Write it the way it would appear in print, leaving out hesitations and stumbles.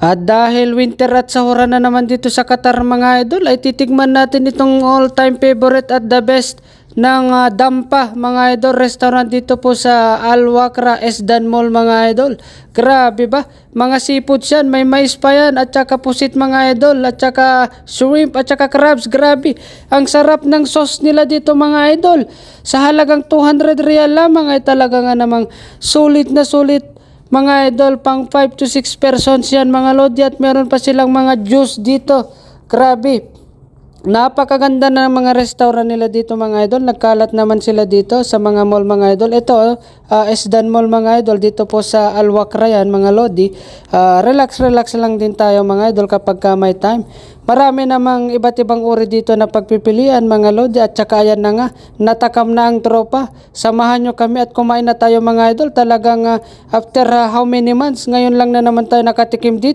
At dahil winter at sahuran na naman dito sa Qatar mga idol, ay titigman natin itong all-time favorite at the best ng Dampa mga idol, restaurant dito po sa Al Wakra Esdan Mall mga idol. Grabe ba? Mga seafood yan, may mais pa yan at saka pusit mga idol at saka shrimp at saka crabs. Grabe, ang sarap ng sauce nila dito mga idol. Sa halagang 200 real lamang ay talaga nga namang sulit na sulit mga idol, pang 5 to 6 persons yan mga lodi, at meron pa silang mga juice dito. Grabe, napakaganda na mga restaurant nila dito mga idol. Nagkalat naman sila dito sa mga mall mga idol. Ito Esdan Mall mga idol, dito po sa Al Wakra yan mga lodi. Relax lang din tayo mga idol kapag may time. Marami namang iba't ibang uri dito na pagpipilian mga lodi, at saka ayan na nga, natakam na ang tropa. Samahan nyo kami at kumain na tayo mga idol. Talagang after how many months, ngayon lang na naman tayo nakatikim dito.